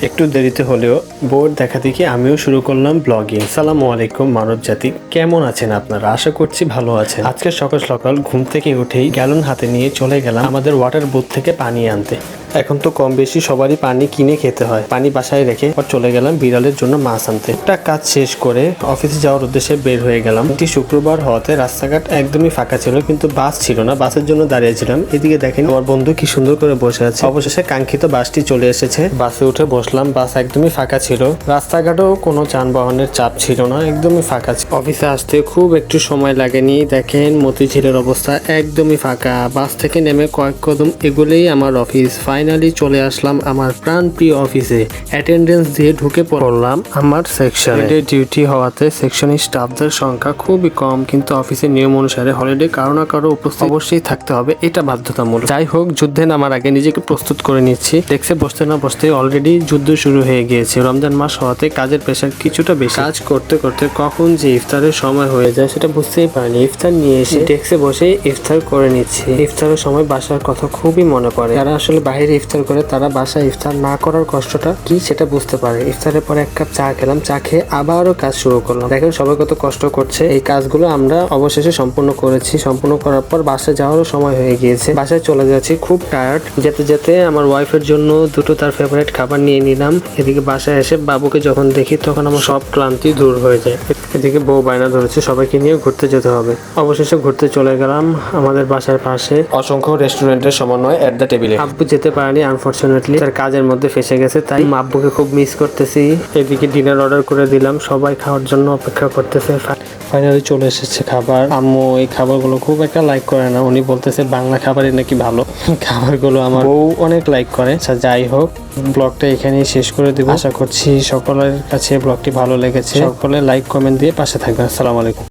একটু দেরিতে হলেও বোর্ড দেখা দেখি আমিও শুরু করলাম ব্লগিং। সালামু আলাইকুম মানব জাতি, কেমন আছেন আপনারা? আশা করছি ভালো আছেন। আজকে সকাল সকাল ঘুম থেকে উঠেই গ্যালন হাতে নিয়ে চলে গেলাম আমাদের ওয়াটার বুথ থেকে পানি আনতে। এখন তো কম বেশি সবারই পানি কিনে খেতে হয়, পানি বাসায় রেখে চলে গেলাম বিড়ালের জন্য মাছ আনতে। একটা কাজ শেষ করে অফিসে যাওয়ার উদ্দেশ্যে বের হয়ে গেলাম। এটি শুক্রবার হওয়াতে রাস্তাঘাট একদমই ফাঁকা ছিল, কিন্তু বাস ছিল না, বাসের জন্য দাঁড়িয়েছিলাম। এদিকে দেখেন আমার বন্ধু কি সুন্দর করে বসে আছে। অবশেষে কাঙ্ক্ষিত বাসটি চলে এসেছে, বাসে উঠে বসলাম। বাস একদমই ফাঁকা ছিল, রাস্তাঘাটেও কোনো যানবাহনের চাপ ছিল না, একদমই ফাঁকা ছিল। অফিসে আসতে খুব একটু সময় লাগেনি। দেখেন মতিঝিলের অবস্থা একদমই ফাঁকা। বাস থেকে নেমে কয়েক কদম এগুলেই আমার অফিস। ফাইনালি চলে আসলাম আমার প্রাণ প্রিয় অফিসে। অ্যাটেন্ডেন্স দিয়ে ঢুকে পড়লাম আমার সেকশনে। ডিউটি হওয়াতে সেকশনের স্টাফদের সংখ্যা খুবই কম, কিন্তু অফিসের নিয়ম অনুসারে হলিডে কারো না কারো উপস্থিত অবশ্যই থাকতে হবে, এটা বাধ্যতামূলক। যাই হোক, যুদ্ধে নামার আগে নিজেকে প্রস্তুত করে নিচ্ছি। ডেস্কে বসতে না বসতে অলরেডি যুদ্ধ শুরু হয়ে গিয়েছে। রমজান মাস হওয়াতে কাজের প্রেশার কিছুটা বেশি। কাজ করতে করতে কখন যে ইফতারের সময় হয়ে যায় সেটা বুঝতেই পারিনি। ইফতার নিয়ে এসে ডেস্কে বসে ইফতার করে নিচ্ছি। ইফতারের সময় বাসার কথা খুবই মনে পড়ে। যারা আসলে বাইরে ইফতার করে তারা বাসায় ইফতার না করার কষ্টটা কি সেটা বুঝতে পারে। ইফতারের পরে এক কাপ চা খেলাম, চা খেয়ে আবারও কাজ শুরু করলাম। দেখেন সবাই কত কষ্ট করছে। এই কাজগুলো আমরা অবশেষে সম্পূর্ণ করেছি। সম্পূর্ণ করার পর বাসায় যাওয়ারও সময় হয়ে গিয়েছে। বাসায় চলে যাচ্ছি, খুব টায়ার্ড। যেতে যেতে আমার ওয়াইফের জন্য দুটো তার ফেভারিট খাবার নিয়ে নিলাম। এদিকে বাসায় এসে বাবুকে যখন দেখি তখন আমার সব ক্লান্তি দূর হয়ে যায়। এদিকে বউ বায়না ধরেছে সবাইকে নিয়ে ঘুরতে যেতে হবে। অবশেষে ঘুরতে চলে গেলাম আমাদের বাসার পাশে অসংখ্য রেস্টুরেন্টের সমন্বয় এট দ্য টেবিলে। আব্বু যেতে পারেনি আনফরচুনেটলি, তার কাজের মধ্যে ফেসে গেছে, তাই আব্বুকে খুব মিস করতেছি। এদিকে ডিনার অর্ডার করে দিলাম, সবাই খাওয়ার জন্য অপেক্ষা করতেছে। ফাইনালি চলে এসেছে খাবার। আম্মু এই খাবারগুলো খুব একটা লাইক করে না, উনি বলতেছে বাংলা খাবারই নাকি ভালো। খাবারগুলো আমার বউ অনেক লাইক করে। আচ্ছা যাই হোক, ব্লগটা এখানেই শেষ করে দেব। আশা করছি সকলের কাছে ব্লগটি ভালো লেগেছে। সকলে লাইক কমেন্ট দিয়ে পাশে থাকবেন। আসসালামু আলাইকুম।